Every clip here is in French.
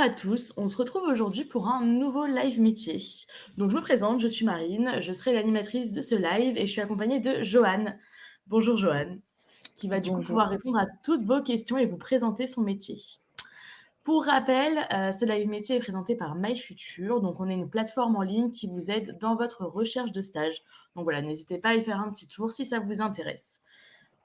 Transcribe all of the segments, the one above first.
à tous, on se retrouve aujourd'hui pour un nouveau live métier. Donc je me présente, je suis Marine, je serai l'animatrice de ce live et je suis accompagnée de Joanne. Bonjour Joanne, qui va du coup Bonjour. pouvoir répondre à toutes vos questions et vous présenter son métier. Pour rappel, ce live métier est présenté par MyFuture, donc on est une plateforme en ligne qui vous aide dans votre recherche de stage. Donc voilà, n'hésitez pas à y faire un petit tour si ça vous intéresse.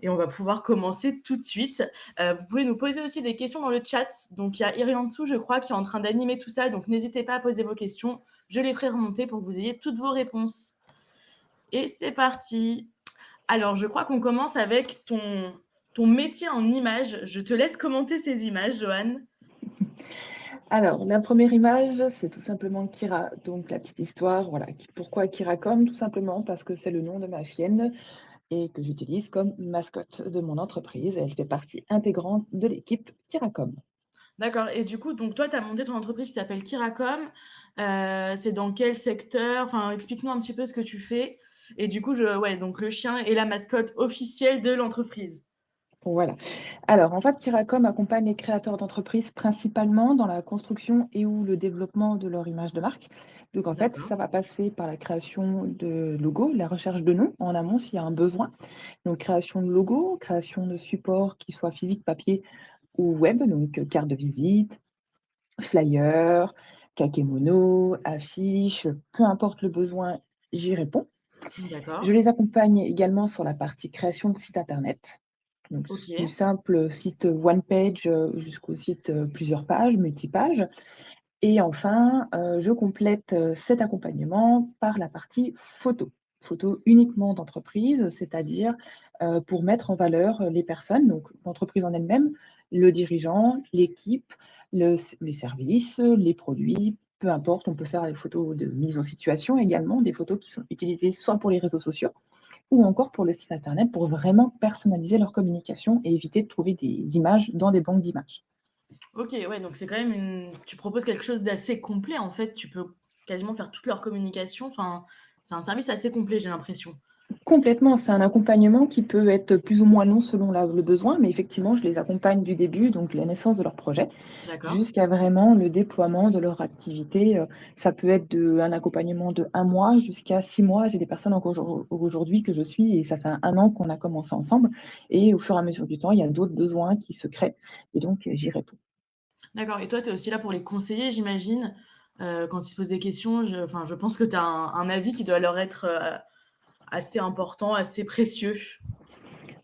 Et on va pouvoir commencer tout de suite. Vous pouvez nous poser aussi des questions dans le chat. Donc, il y a Iriansou, je crois, qui est en train d'animer tout ça. Donc, n'hésitez pas à poser vos questions. Je les ferai remonter pour que vous ayez toutes vos réponses. Et c'est parti. Alors, je crois qu'on commence avec ton métier en images. Je te laisse commenter ces images, Joanne. Alors, la première image, c'est tout simplement Kira. Donc, la petite histoire, voilà. Pourquoi Kiracom? Tout simplement parce que c'est le nom de ma chienne et que j'utilise comme mascotte de mon entreprise. Elle fait partie intégrante de l'équipe Kiracom. D'accord. Et du coup, donc toi, tu as monté ton entreprise qui s'appelle Kiracom. C'est dans quel secteur? Enfin, explique-nous un petit peu ce que tu fais. Et du coup, ouais, donc le chien est la mascotte officielle de l'entreprise. Voilà. Alors, en fait, Kiracom accompagne les créateurs d'entreprises principalement dans la construction et ou le développement de leur image de marque. Donc, en fait, D'accord. ça va passer par la création de logos, la recherche de noms en amont s'il y a un besoin. Donc, création de logos, création de supports qui soient physiques, papier ou web, donc carte de visite, flyer, kakémono, affiches, peu importe le besoin, j'y réponds. Je D'accord. les accompagne également sur la partie création de site internet. Donc, du OK. simple site one page jusqu'au site plusieurs pages, multipages. Et enfin, je complète cet accompagnement par la partie photo. Photo uniquement d'entreprise, c'est-à-dire pour mettre en valeur les personnes, donc l'entreprise en elle-même, le dirigeant, l'équipe, les services, les produits, peu importe, on peut faire des photos de mise en situation également, des photos qui sont utilisées soit pour les réseaux sociaux ou encore pour le site internet pour vraiment personnaliser leur communication et éviter de trouver des images dans des banques d'images. OK, ouais, donc c'est quand même tu proposes quelque chose d'assez complet, en fait. Tu peux quasiment faire toute leur communication. Enfin, c'est un service assez complet, j'ai l'impression. Complètement, c'est un accompagnement qui peut être plus ou moins long selon le besoin, mais effectivement, je les accompagne du début, donc la naissance de leur projet, D'accord. jusqu'à vraiment le déploiement de leur activité. Ça peut être un accompagnement de 1 mois jusqu'à 6 mois. J'ai des personnes encore aujourd'hui que je suis et ça fait 1 an qu'on a commencé ensemble. Et au fur et à mesure du temps, il y a d'autres besoins qui se créent et donc j'y réponds. D'accord, et toi, tu es aussi là pour les conseiller, j'imagine? Quand ils se posent des questions, enfin, je pense que tu as un avis qui doit leur être, assez important, assez précieux.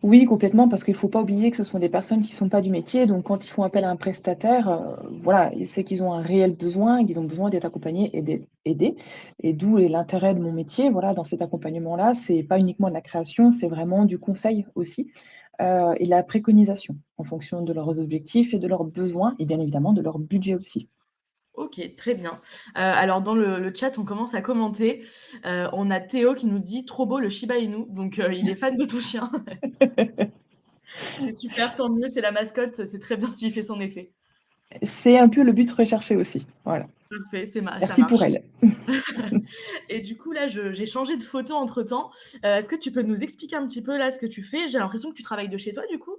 Oui, complètement, parce qu'il ne faut pas oublier que ce sont des personnes qui ne sont pas du métier. Donc, quand ils font appel Oui, à un prestataire, voilà, c'est qu'ils ont un réel besoin et qu'ils ont besoin d'être accompagnés et d'être aidés. Et d'où est l'intérêt de mon métier, voilà, dans cet accompagnement-là. C'est pas uniquement de la création, c'est vraiment du conseil aussi et de la préconisation en fonction de leurs objectifs et de leurs besoins et bien évidemment de leur budget aussi. OK, très bien. Alors dans le chat, on commence à commenter. On a Théo qui nous dit: «Trop beau le Shiba Inu», donc il est fan de ton chien. C'est super, tant mieux, c'est la mascotte, c'est très bien s'il fait son effet. C'est un peu le but recherché aussi. Voilà. Parfait, ça Merci pour marche. elle. Et du coup, là, j'ai changé de photo entre-temps. Est-ce que tu peux nous expliquer un petit peu, là, ce que tu fais? J'ai l'impression que tu travailles de chez toi, du coup?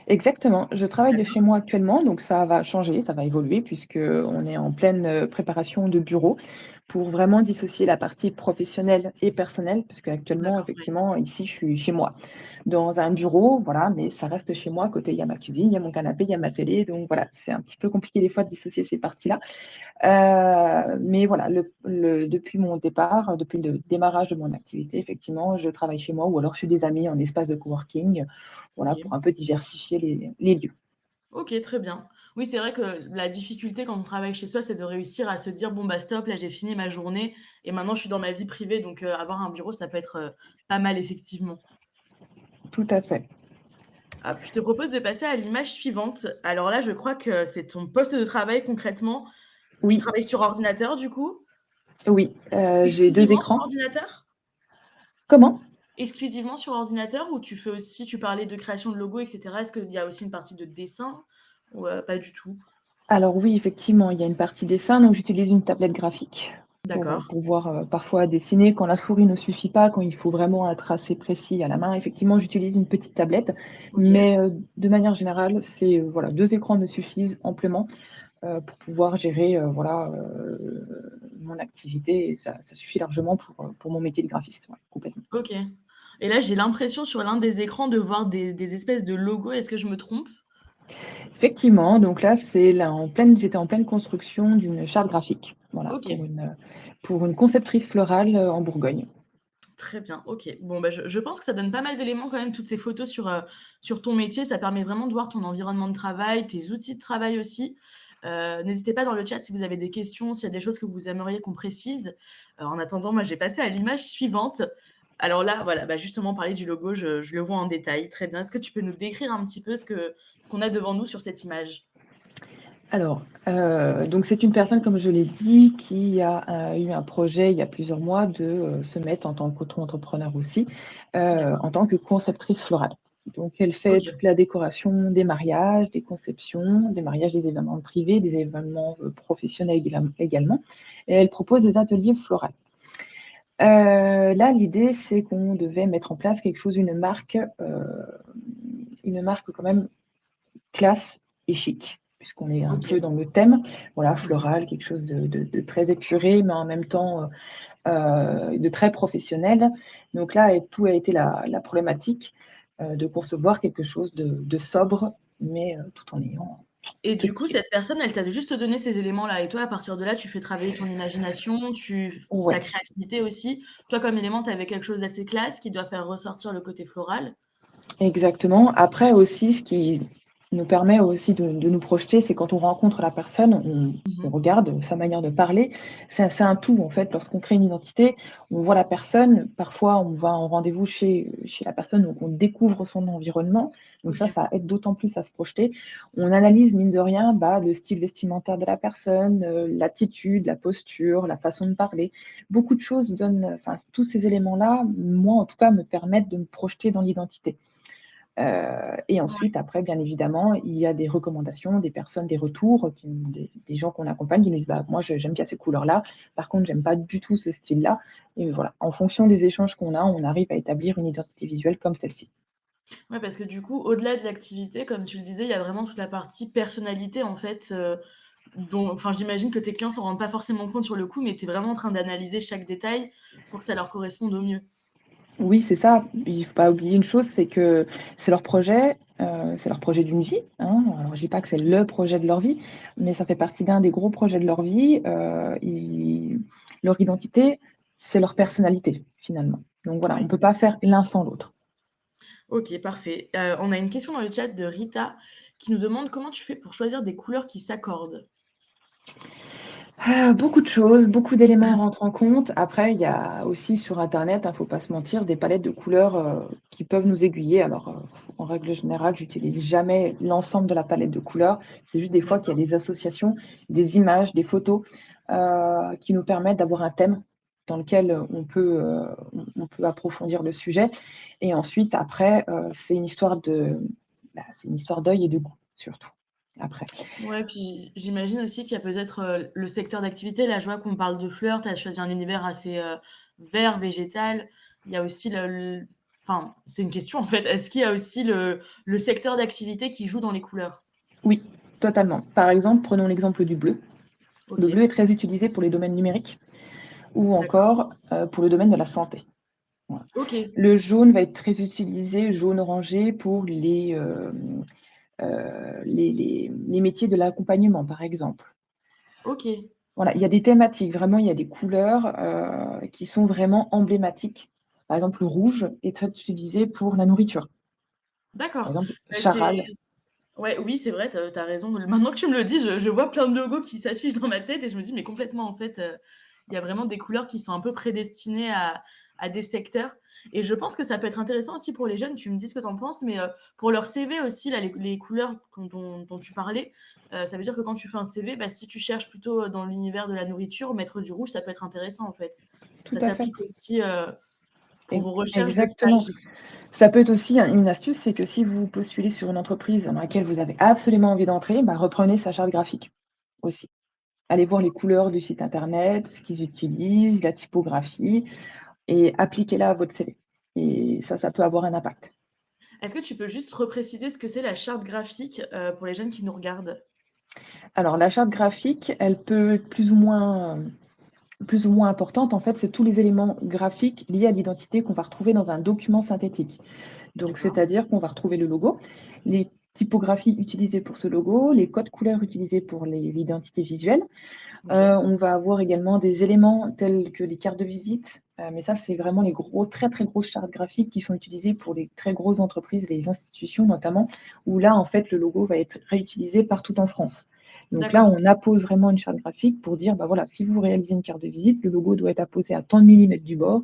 Exactement. Je travaille de chez D'accord, moi actuellement, donc ça va changer, ça va évoluer puisque on est en pleine, préparation de bureau pour vraiment dissocier la partie professionnelle et personnelle, puisque actuellement, d'accord, ouais. effectivement, ici, je suis chez moi, dans un bureau, voilà, mais ça reste chez moi. À côté, il y a ma cuisine, il y a mon canapé, il y a ma télé, donc voilà, c'est un petit peu compliqué des fois de dissocier ces parties-là. Mais voilà, depuis mon départ, depuis le démarrage de mon activité, effectivement, je travaille chez moi ou alors chez des amis en espace de coworking, voilà, OK. pour un peu diversifier les lieux. OK, très bien. Oui, c'est vrai que la difficulté quand on travaille chez soi, c'est de réussir à se dire: «Bon, bah, stop, là, j'ai fini ma journée et maintenant je suis dans ma vie privée», donc avoir un bureau, ça peut être, pas mal effectivement. Tout à fait. Hop, je te propose de passer à l'image suivante. Alors là, je crois que c'est ton poste de travail concrètement. Tu Oui, travailles sur ordinateur, du coup? oui, j'ai 2 Exclusivement sur écrans. ordinateur? Comment? Exclusivement sur ordinateur ou tu fais aussi tu parlais de création de logos et cetera. Est-ce qu'il y a aussi une partie de dessin ou pas du tout? Alors oui, effectivement, il y a une partie dessin, donc j'utilise une tablette graphique pour D'accord. pouvoir, parfois dessiner quand la souris ne suffit pas, quand il faut vraiment un tracé précis à la main. Effectivement, j'utilise une petite tablette, OK. mais de manière générale, c'est, voilà, 2 écrans me suffisent amplement. pour pouvoir gérer, mon activité et ça suffit largement pour mon métier de graphiste, ouais, complètement. OK. Et là, j'ai l'impression sur l'un des écrans de voir des espèces de logos. Est-ce que je me trompe? Effectivement, donc là, c'est là j'étais en pleine construction d'une charte graphique, voilà, OK. pour une conceptrice florale, en Bourgogne. Très bien, OK. Bon, bah, je pense que ça donne pas mal d'éléments quand même, toutes ces photos sur ton métier. Ça permet vraiment de voir ton environnement de travail, tes outils de travail aussi. N'hésitez pas dans le chat si vous avez des questions, s'il y a des choses que vous aimeriez qu'on précise. En attendant, moi, je vais passer à l'image suivante. Alors là, voilà, bah, justement, parler du logo, je le vois en détail. Très bien. Est-ce que tu peux nous décrire un petit peu ce qu'on a devant nous sur cette image? Alors, donc c'est une personne, comme je l'ai dit, qui a, eu un projet il y a plusieurs mois de, se mettre en tant qu'auto-entrepreneur aussi, D'accord. en tant que conceptrice florale. Donc elle fait OK. toute la décoration des mariages, des conceptions, des mariages, des événements privés, des événements, professionnels également et elle propose des ateliers floraux. Là, l'idée, c'est qu'on devait mettre en place quelque chose, une marque quand même classe et chic, puisqu'on est un peu OK. dans le thème, voilà, Mmh. floral, quelque chose de très épuré, mais en même temps, de très professionnel. Donc là tout a été la problématique, de concevoir quelque chose de sobre, mais tout en ayant Et peu du de coup, style. cette personne, elle t'a juste donné ces éléments-là et toi, à partir de là, tu fais travailler ton imagination, ta Ouais. créativité aussi. Toi, comme élément, tu avais quelque chose d'assez classe qui doit faire ressortir le côté floral. Exactement. Après aussi, ce qui nous permet aussi de nous projeter, c'est quand on rencontre la personne, on Mmh. regarde sa manière de parler. C'est un tout en fait. Lorsqu'on crée une identité, on voit la personne, parfois on va en rendez-vous chez la personne, donc on découvre son environnement. Donc OK. ça aide d'autant plus à se projeter. On analyse mine de rien, bah, le style vestimentaire de la personne, l'attitude, la posture, la façon de parler. Beaucoup de choses donnent enfin tous ces éléments-là, moi en tout cas, me permettent de me projeter dans l'identité. Et Ouais. ensuite, après, bien évidemment, il y a des recommandations, des personnes, des retours, des gens qu'on accompagne qui nous disent: «Bah, moi, j'aime bien ces couleurs-là. Par contre, j'aime pas du tout ce style-là» et voilà. En fonction des échanges qu'on a, on arrive à établir une identité visuelle comme celle-ci. Ouais, parce que du coup, au-delà de l'activité, comme tu le disais, il y a vraiment toute la partie personnalité, en fait, dont enfin, j'imagine que tes clients s'en rendent pas forcément compte sur le coup, mais tu es vraiment en train d'analyser chaque détail pour que ça leur corresponde au mieux. Oui, c'est ça. Il faut pas oublier une chose, c'est que c'est leur projet d'une vie, hein. Alors je dis pas que c'est le projet de leur vie, mais ça fait partie d'un des gros projets de leur vie. Ils Leur identité, c'est leur personnalité, finalement. Donc voilà, on Ouais. peut pas faire l'un sans l'autre. OK, parfait. On a une question dans le chat de Rita qui nous demande: «Comment tu fais pour choisir des couleurs qui s'accordent?» Beaucoup de choses, beaucoup d'éléments rentrent en compte. Après, il y a aussi sur internet, faut pas se mentir, des palettes de couleurs, qui peuvent nous aiguiller. Alors, en règle générale, j'utilise jamais l'ensemble de la palette de couleurs. C'est juste des fois qu'il y D'accord. a des associations, des images, des photos, qui nous permettent d'avoir un thème dans lequel, on peut approfondir le sujet et ensuite après, c'est une histoire d'œil et de goût, surtout, après. Ouais, puis j'imagine aussi qu'il y a peut-être, le secteur d'activité. Là, je vois qu'on parle de fleurs, tu as choisi un univers assez, vert, végétal. Il y a aussi enfin, c'est une question en fait. Est-ce qu'il y a aussi le secteur d'activité qui joue dans les couleurs? Oui, totalement. Par exemple, prenons l'exemple du bleu. Le bleu est OK, très utilisé pour les domaines numériques ou d'accord. encore, pour le domaine de la santé. Voilà. OK, Le jaune va être très utilisé, jaune orangé, pour les métiers de l'accompagnement, par exemple. OK, Voilà, il y a des thématiques, vraiment, il y a des couleurs, qui sont vraiment emblématiques. Par exemple, le rouge est très utilisé pour la nourriture. Par d'accord. exemple, Bah, c'est Charal. ouais, oui, c'est vrai, tu as raison. Maintenant que tu me le dis, je vois plein de logos qui s'affichent dans ma tête et je me dis: «Mais complètement, en fait, il y a vraiment des couleurs qui sont un peu prédestinées à des secteurs» et je pense que ça peut être intéressant aussi pour les jeunes, tu me dis ce que tu en penses, mais pour leur CV aussi, là, les couleurs dont tu parlais, ça veut dire que quand tu fais un CV, bah, si tu cherches plutôt, dans l'univers de la nourriture, mettre du rouge, ça peut être intéressant, en fait. Tout Ça à fait. s'applique aussi, pour vos recherches de Exactement. stage. Ça peut être aussi une astuce, c'est que si vous postulez sur une entreprise dans laquelle vous avez absolument envie d'entrer, bah, reprenez sa charte graphique aussi. Allez voir les couleurs du site internet, ce qu'ils utilisent, la typographie et appliquez-la à votre CV et ça peut avoir un impact. Est-ce que tu peux juste repréciser ce que c'est la charte graphique, pour les jeunes qui nous regardent? Alors la charte graphique, elle peut être plus ou moins importante. En fait, c'est tous les éléments graphiques liés à l'identité qu'on va retrouver dans un document synthétique. Donc, D'accord. c'est-à-dire qu'on va retrouver le logo, les typographies utilisées pour ce logo, les codes couleurs utilisés pour l'identité visuelle. OK. On va avoir également des éléments tels que les cartes de visite, mais ça, c'est vraiment les gros très, très grosses chartes graphiques qui sont utilisées pour les très grosses entreprises, les institutions notamment, où là, en fait, le logo va être réutilisé partout en France. Donc là, D'accord. on appose vraiment une charte graphique pour dire, bah, voilà, si vous réalisez une carte de visite, le logo doit être apposé à tant de millimètres du bord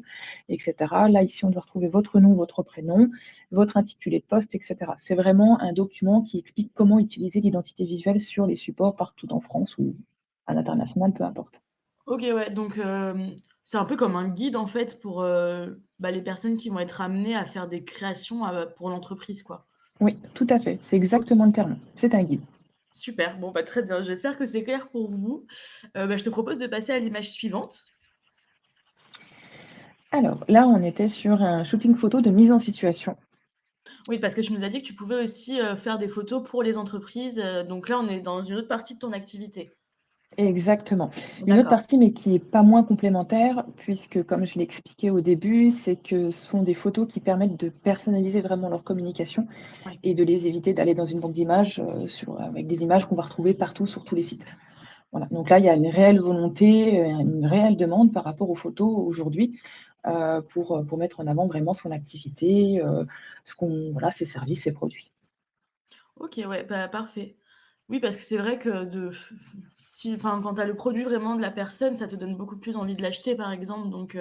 et cetera. Là, ici, on doit retrouver votre nom, votre prénom, votre intitulé de poste et cetera. C'est vraiment un document qui explique comment utiliser l'identité visuelle sur les supports partout en France ou à l'international, peu importe. OK, ouais, donc c'est un peu comme un guide, en fait, pour, bah, les personnes qui vont être amenées à faire des créations, pour l'entreprise, quoi. Oui, tout à fait, c'est OK, exactement le terme. C'est un guide. super. Bon, bah, très bien. J'espère que c'est clair pour vous. Bah, je te propose de passer à l'image suivante. Alors là, on était sur un shooting photo de mise en situation. Oui, parce que tu nous as dit que tu pouvais aussi, faire des photos pour les entreprises, donc là, on est dans une autre partie de ton activité. Exactement. Une autre D'accord. partie, mais qui est pas moins complémentaire, puisque comme je l'ai expliqué au début, c'est que ce sont des photos qui permettent de personnaliser vraiment leur communication Ouais. et de les éviter d'aller dans une banque d'images, avec des images qu'on va retrouver partout sur tous les sites. Voilà, donc là, il y a une réelle volonté, une réelle demande par rapport aux photos aujourd'hui, pour mettre en avant vraiment son activité, voilà, ses services, ses produits. OK, ouais, bah, parfait. Oui, parce que c'est vrai que si enfin, quand tu as le produit vraiment de la personne, ça te donne beaucoup plus envie de l'acheter, par exemple, donc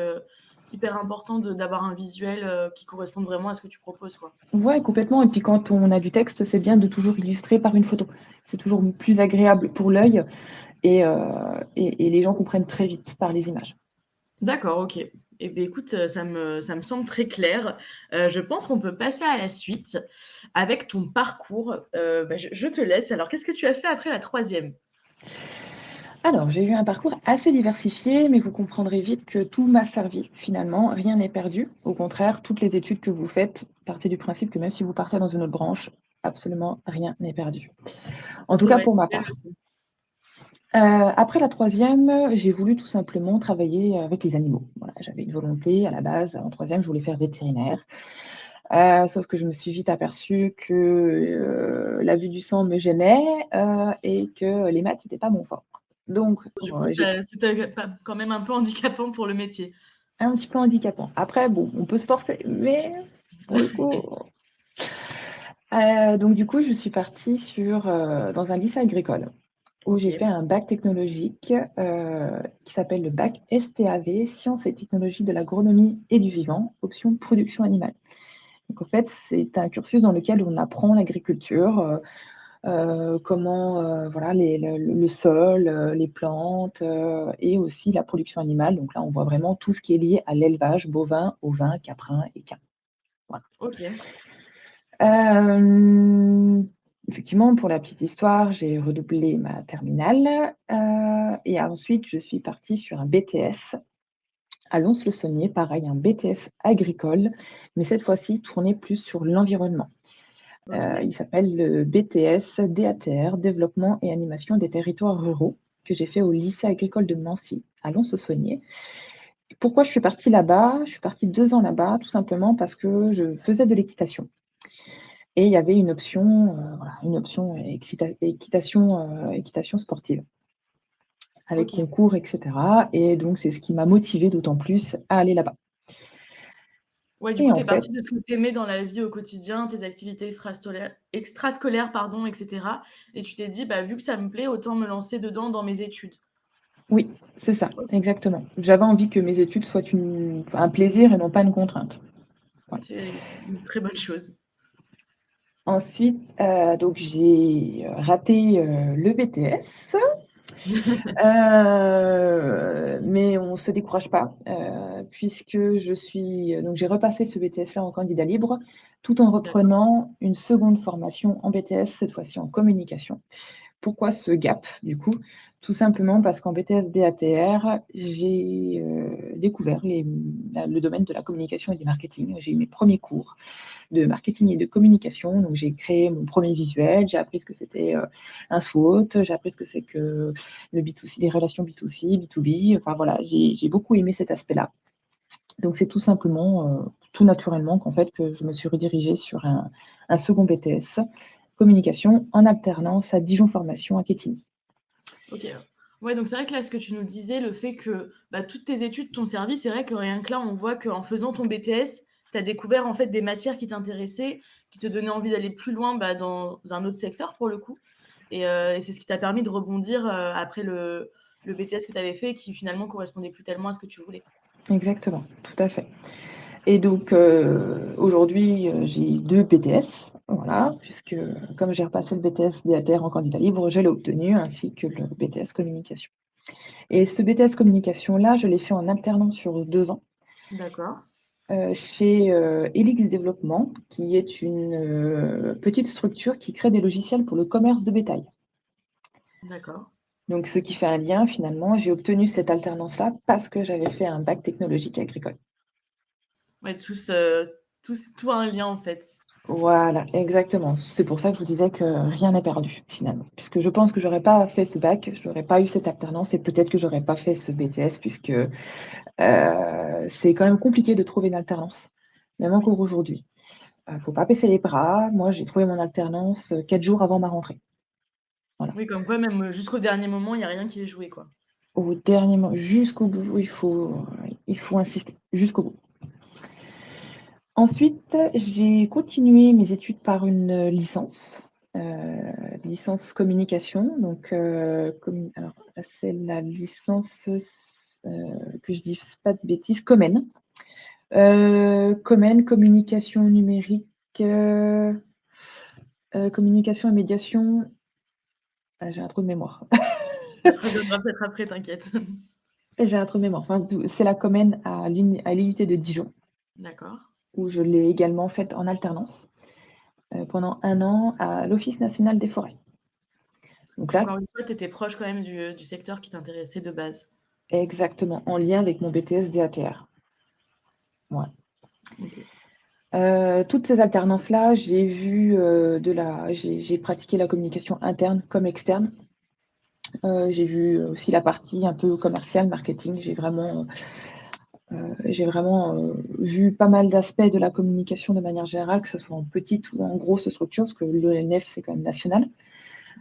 hyper important d'avoir un visuel, qui corresponde vraiment à ce que tu proposes, quoi. Ouais, complètement et puis quand on a du texte, c'est bien de toujours illustrer par une photo. C'est toujours plus agréable pour l'œil et les gens comprennent très vite par les images. D'accord, OK. Et beh, écoute, ça me semble très clair. Je pense qu'on peut passer à la suite avec ton parcours. Bah, je te laisse. Alors, qu'est-ce que tu as fait après la troisième? Alors, j'ai eu un parcours assez diversifié, mais vous comprendrez vite que tout m'a servi finalement, rien n'est perdu. Au contraire, toutes les études que vous faites, partez du principe que même si vous partez dans une autre branche, absolument rien n'est perdu. En tout C'est cas vrai, pour c'est ma une belle part. leçon. Après la troisième, j'ai voulu tout simplement travailler avec les animaux. Voilà, j'avais une volonté à la base, en troisième, je voulais faire vétérinaire. Sauf que je me suis vite aperçue que, la vue du sang me gênait, et que les maths, c'était pas mon fort. Donc, Du coup, j'ai c'était pas quand même un peu handicapant pour le métier. un petit peu handicapant. Après bon, on peut se forcer, mais pour le coup, donc du coup, je suis partie dans un lycée agricole où j'ai fait OK, un bac technologique, qui s'appelle le bac STAV, Sciences et technologies de l'agronomie et du vivant, option production animale. Donc en fait, c'est un cursus dans lequel on apprend l'agriculture, comment, voilà, le sol, les plantes, et aussi la production animale. Donc là, on voit vraiment tout ce qui est lié à l'élevage bovin, ovin, caprin, équin. Voilà. OK, Hem, Effectivement, pour la petite histoire, j'ai redoublé ma terminale, et ensuite je suis partie sur un BTS à Lons-le-Saunier, pareil, un BTS agricole, mais cette fois-ci tourné plus sur l'environnement. OK, Il s'appelle le BTS DATR, Développement et animation des territoires ruraux, que j'ai fait au lycée agricole de Nancy, à Lons-le-Saunier. Pourquoi je suis partie là-bas? Je suis partie 2 ans là-bas, tout simplement parce que je faisais de l'équitation et il y avait une option, voilà, une option équitation sportive avec OK. concours et cetera et donc c'est ce qui m'a motivée d'autant plus à aller là-bas Ouais, du et coup, tu en es fait partie de ce que tu aimais dans la vie au quotidien, tes activités extrascolaires, pardon, et cetera, et tu t'es dit: «Bah, vu que ça me plaît, autant me lancer dedans dans mes études». oui, c'est ça, OK, exactement. J'avais envie que mes études soient un plaisir et non pas une contrainte. Voilà. c'est une très bonne chose. Ensuite, donc j'ai, raté, le BTS, mais on se décourage pas, puisque donc j'ai repassé ce BTS-là en candidat libre, tout en D'accord, reprenant une seconde formation en BTS, cette fois-ci en communication, pourquoi ce gap du coup? Tout simplement parce qu'en BTS DATR, j'ai, découvert le domaine de la communication et du marketing. J'ai eu mes premiers cours de marketing et de communication, donc j'ai créé mon premier visuel, j'ai appris ce que c'était, un SWOT, j'ai appris ce que c'est que le B2C, les relations B2C, B2B, enfin voilà, j'ai beaucoup aimé cet aspect-là. Donc c'est tout simplement, tout naturellement qu'en fait, que je me suis redirigée sur un second BTS, communication, en alternance à Dijon Formation à Quetigny. OK. Ouais, donc c'est vrai que là, ce que tu nous disais, le fait que, bah, toutes tes études t'ont servi, c'est vrai que rien que là, on voit qu'en faisant ton BTS, tu as découvert, en fait, des matières qui t'intéressaient, qui te donnaient envie d'aller plus loin, bah, dans un autre secteur, pour le coup et c'est ce qui t'a permis de rebondir, après le BTS que tu avais fait, qui finalement correspondait plus tellement à ce que tu voulais. Exactement, tout à fait. Et donc, aujourd'hui, j'ai 2 BTS, voilà, puisque comme j'ai repassé le BTS DATR en candidat libre, je l'ai obtenu, ainsi que le BTS communication. Et ce BTS communication-là, je l'ai fait en alternance sur 2 ans, D'accord, chez, Helix Développement, qui est une, petite structure qui crée des logiciels pour le commerce de bétail. d'accord. Donc ce qui fait un lien finalement, j'ai obtenu cette alternance-là parce que j'avais fait un bac technologique agricole. Ouais, tout a un lien, en fait. Voilà, exactement. C'est pour ça que je vous disais que rien n'est perdu finalement. Puisque je pense que j'aurais pas fait ce bac, j'aurais pas eu cette alternance et peut-être que j'aurais pas fait ce BTS puisque, c'est quand même compliqué de trouver une alternance, même Oui. encore aujourd'hui. Faut pas baisser les bras. Moi, j'ai trouvé mon alternance, 4 jours avant ma rentrée. Voilà. Oui, comme quoi même, jusqu'au dernier moment, il y a rien qui est joué, quoi. Au dernier mo jusqu'au bout, il faut insister, jusqu'au bout. Ensuite, j'ai continué mes études par une licence, licence communication. Donc, alors, c'est la licence, que je dise pas de bêtises, Commen. Commen, communication numérique, communication et médiation. Ah, j'ai un trou de mémoire. Ça te reviendra peut-être après, t'inquiète. J'ai un trou de mémoire. Enfin, c'est la Commen à l'IUT de Dijon, D'accord. où je l'ai également faite en alternance, pendant 1 an à l'Office national des forêts. Donc là, Encore une fois, tu étais proche quand même du secteur qui t'intéressait de base. exactement, en lien avec mon BTS DATR. Ouais. OK. Toutes ces alternances-là, j'ai pratiqué la communication interne comme externe. J'ai vu aussi la partie un peu commerciale, marketing. J'ai vraiment vu pas mal d'aspects de la communication de manière générale, que ce soit en petite ou en grosse structure, parce que l'ONF, c'est quand même national.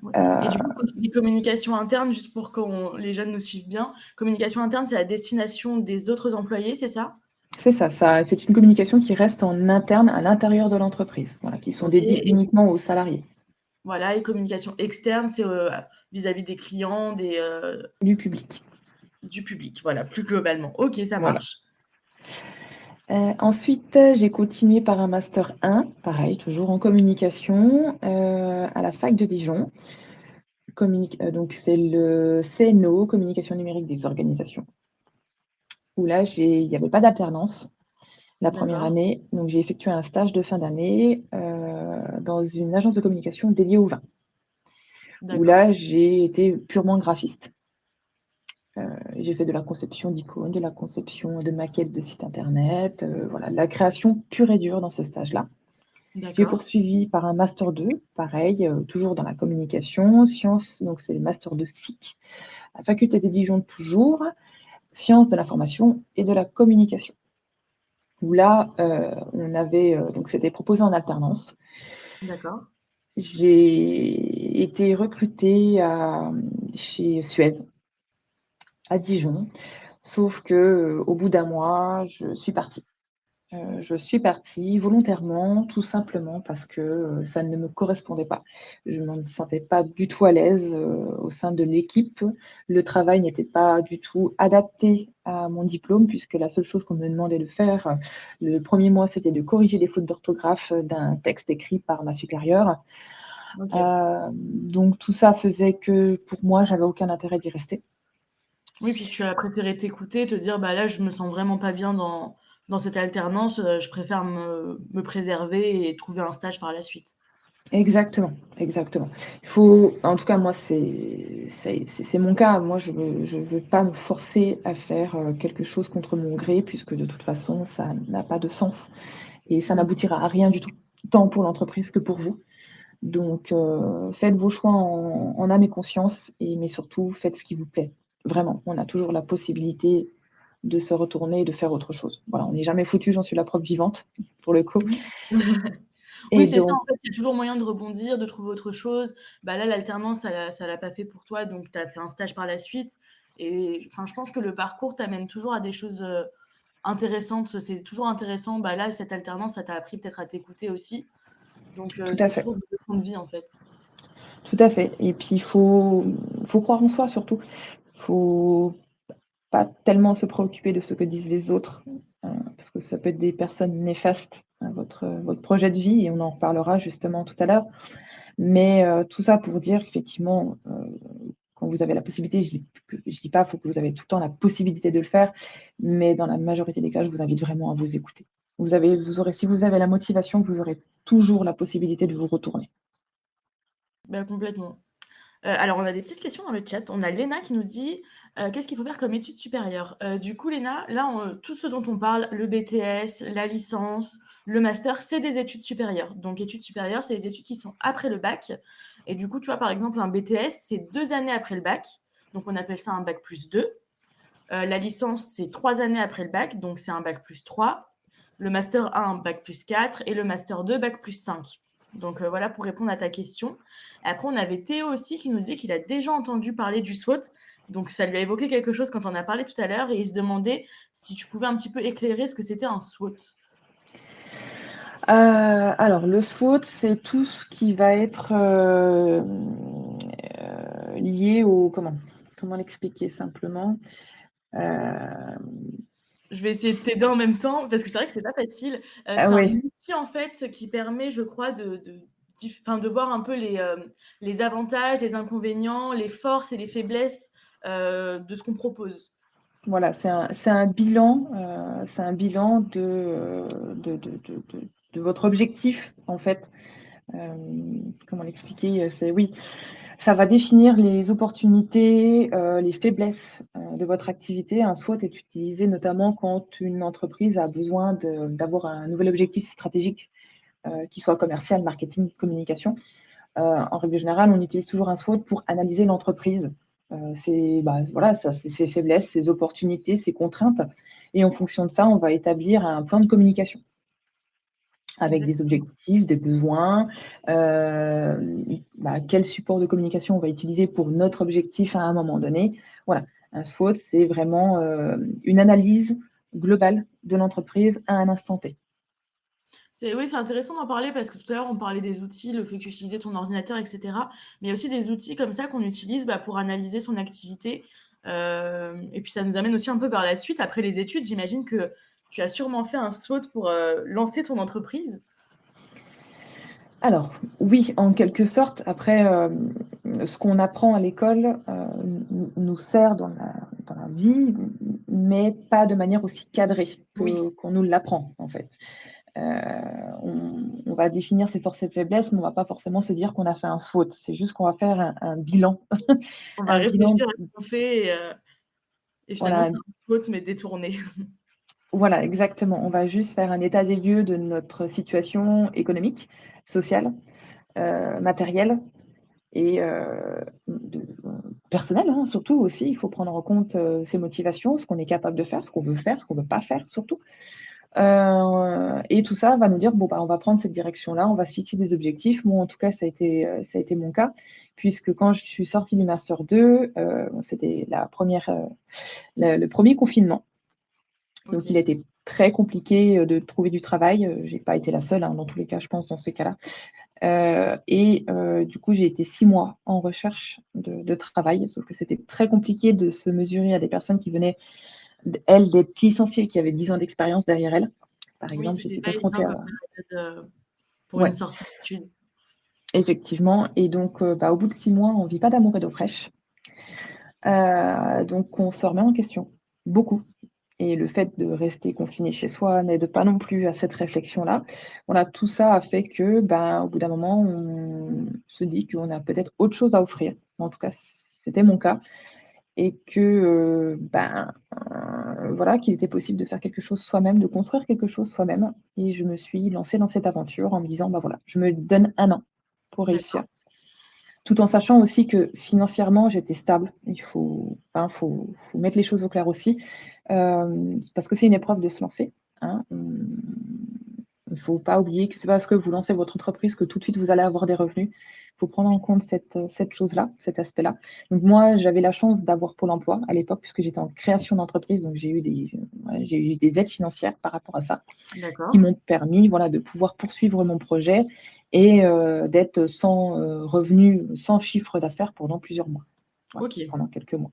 Ouais et Heu, du coup, quand tu dis communication interne, juste pour que les jeunes nous suivent bien, communication interne, c'est à destination des autres employés, c'est ça? c'est ça, c'est une communication qui reste en interne, à l'intérieur de l'entreprise, voilà, qui sont OK dédiées et uniquement aux salariés, voilà et communication externe, c'est, vis-à-vis des clients, du public. du public, voilà, plus globalement. OK, ça Voilà. marche. Ensuite, j'ai continué par un master 1, pareil, toujours en communication, à la fac de Dijon. Donc c'est le CNO, communication numérique des organisations, où là, il y avait pas d'alternance la première D'accord, année, donc j'ai effectué un stage de fin d'année, dans une agence de communication dédiée au vin, où d'accord, là, j'ai été purement graphiste. J'ai fait de la conception d'icônes, de la conception de maquettes de sites internet, voilà, de la création pure et dure dans ce stage-là. J'ai d'accord, poursuivi par un master 2, pareil, toujours dans la communication, sciences, donc c'est le master de SIC, à Faculté de Dijon toujours, sciences de l'information et de la communication. Où là, on avait, donc c'était proposé en alternance. d'accord. J'ai été recrutée chez Suez, à Dijon, sauf que, au bout d'un mois, je suis partie. Je suis partie volontairement, tout simplement parce que, ça ne me correspondait pas. Je ne me sentais pas du tout à l'aise, au sein de l'équipe. Le travail n'était pas du tout adapté à mon diplôme puisque la seule chose qu'on me demandait de faire, le premier mois, c'était de corriger les fautes d'orthographe, d'un texte écrit par ma supérieure. OK. Donc tout ça faisait que, pour moi, j'avais aucun intérêt d'y rester. Oui, puis tu as préféré t'écouter, te dire: «Bah, là, je me sens vraiment pas bien dans cette alternance, je préfère me préserver et trouver un stage par la suite». Exactement, exactement. Il faut en tout cas moi c'est mon cas. Moi je veux pas me forcer à faire, quelque chose contre mon gré puisque de toute façon ça n'a pas de sens et ça Mmh. n'aboutira à rien du tout, tant pour l'entreprise que pour vous. Donc faites vos choix en âme et conscience mais surtout faites ce qui vous plaît. Vraiment, on a toujours la possibilité de se retourner et de faire autre chose. Voilà, on n'est jamais foutu, j'en suis la preuve vivante pour le coup Oui. et Oui, c'est ça, donc en fait, il y a toujours moyen de rebondir, de trouver autre chose. Bah, là, l'alternance, ça l'a pas fait pour toi, donc tu as fait un stage par la suite et enfin, je pense que le parcours t'amène toujours à des choses, intéressantes. C'est toujours intéressant. Bah, là, cette alternance, ça t'a appris peut-être à t'écouter aussi, donc tout à c'est fait. toujours des leçons de vie, en fait. Tout à fait et puis il faut croire en soi surtout. Faut pas tellement se préoccuper de ce que disent les autres, parce que ça peut être des personnes néfastes à votre projet de vie et on en reparlera justement tout à l'heure. Mais, tout ça pour dire qu'effectivement, quand vous avez la possibilité, je dis pas, faut que vous avez tout le temps la possibilité de le faire, mais dans la majorité des cas, je vous invite vraiment à vous écouter. Vous aurez si vous avez la motivation, vous aurez toujours la possibilité de vous retourner. Bah, complètement. Alors, on a des petites questions dans le chat. On a Léna qui nous dit qu'est-ce qu'il faut faire comme études supérieures. Du coup, Léna, là, tout ce dont on parle, le BTS, la licence, le master, c'est des études supérieures. Donc, études supérieures, c'est les études qui sont après le bac. Et du coup, tu vois, par exemple, un BTS, c'est 2 années après le bac. Donc, on appelle ça un bac plus 2. La licence, c'est 3 années après le bac. Donc, c'est un bac plus 3. Le master 1, bac plus 4. Et le master 2, bac plus 5. Donc voilà pour répondre à ta question. Après, on avait Théo aussi qui nous disait qu'il a déjà entendu parler du SWOT. Donc ça lui a évoqué quelque chose quand on a parlé tout à l'heure et il se demandait si tu pouvais un petit peu éclairer ce que c'était un SWOT. Alors le SWOT, c'est tout ce qui va être, lié au comment l'expliquer simplement? Hem, Je vais essayer de t'aider en même temps parce que c'est vrai que c'est pas facile. ah C'est un ouais, outil en fait qui permet, je crois, enfin, de voir un peu les avantages, les inconvénients, les forces et les faiblesses de ce qu'on propose. voilà, c'est un bilan de votre objectif en fait. Comment l'expliquer? C'est oui, ça va définir les opportunités, les faiblesses, de votre activité. Un SWOT est utilisé notamment quand une entreprise a besoin d'avoir un nouvel objectif stratégique, qu'il soit commercial, marketing, communication. En règle générale, on utilise toujours un SWOT pour analyser l'entreprise. Voilà, ça, c'est ses faiblesses, ses opportunités, ses contraintes. Et en fonction de ça, on va établir un plan de communication avec des Exactement. objectifs, des besoins, quel support de communication on va utiliser pour notre objectif à un moment donné. Voilà, un SWOT, c'est vraiment une analyse globale de l'entreprise à un instant T. Oui, c'est intéressant d'en parler parce que tout à l'heure, on parlait des outils, le fait que tu utilisais ton ordinateur, et cetera. Mais il y a aussi des outils comme ça qu'on utilise, bah, pour analyser son activité. Et puis ça nous amène aussi un peu vers la suite. Après les études, j'imagine que tu as sûrement fait un SWOT pour, lancer ton entreprise? Alors, oui, en quelque sorte. Après, ce qu'on apprend à l'école, nous sert dans la vie, mais pas de manière aussi cadrée Oui, qu'on nous l'apprend, en fait. Heu, on va définir ses forces et faiblesses, mais on va pas forcément se dire qu'on a fait un SWOT. C'est juste qu'on va faire un bilan, on va un bilan, réfléchir à ce qu'on fait et finalement, voilà, c'est un SWOT mais détourné. voilà, exactement. On va juste faire un état des lieux de notre situation économique, sociale, matérielle et personnelle, hein, surtout aussi. Il faut prendre en compte, ses motivations, ce qu'on est capable de faire, ce qu'on veut pas faire surtout. Et tout ça va nous dire: «Bon, bah, on va prendre cette direction-là, on va se fixer des objectifs». Moi, en tout cas, ça a été mon cas, puisque quand je suis sortie du master 2, c'était la première, le 1er confinement. Donc il a OK. été très compliqué, de trouver du travail, j'ai pas été la seule, hein, dans tous les cas, je pense, dans ces cas-là. Du coup, j'ai été 6 mois en recherche de travail, sauf que c'était très compliqué de se mesurer à des personnes qui venaient elles, d'être licenciées, qui avaient 10 ans d'expérience derrière elles. Par Oui, exemple, c'était j'étais pas évident confrontée comme à période, pour une ouais, sortie d'études. effectivement et donc au bout de 6 mois, on vit pas d'amour et d'eau fraîche. Donc on se remet en question, beaucoup. Et le fait de rester confiné chez soi n'aide pas non plus à cette réflexion-là. Voilà, tout ça a fait que, ben, au bout d'un moment, on se dit qu'on a peut-être autre chose à offrir. En tout cas, c'était mon cas et que, voilà, qu'il était possible de faire quelque chose soi-même, de construire quelque chose soi-même et je me suis lancée dans cette aventure en me disant: «Bah, voilà, je me donne 1 an pour réussir». D'accord. Tout en sachant aussi que financièrement, j'étais stable. Il faut enfin, faut mettre les choses au clair aussi, parce que c'est une épreuve de se lancer, hein. Il ne faut pas oublier que c'est pas parce que vous lancez votre entreprise que tout de suite vous allez avoir des revenus. Il faut prendre en compte cette chose-là, cet aspect-là. Donc moi, j'avais la chance d'avoir Pôle emploi à l'époque puisque j'étais en création d'entreprise, donc j'ai eu des aides financières par rapport à ça qui D'accord. m'ont permis, voilà, de pouvoir poursuivre mon projet et d'être sans, revenu, sans chiffre d'affaires pendant plusieurs mois. Voilà, OK. pendant quelques mois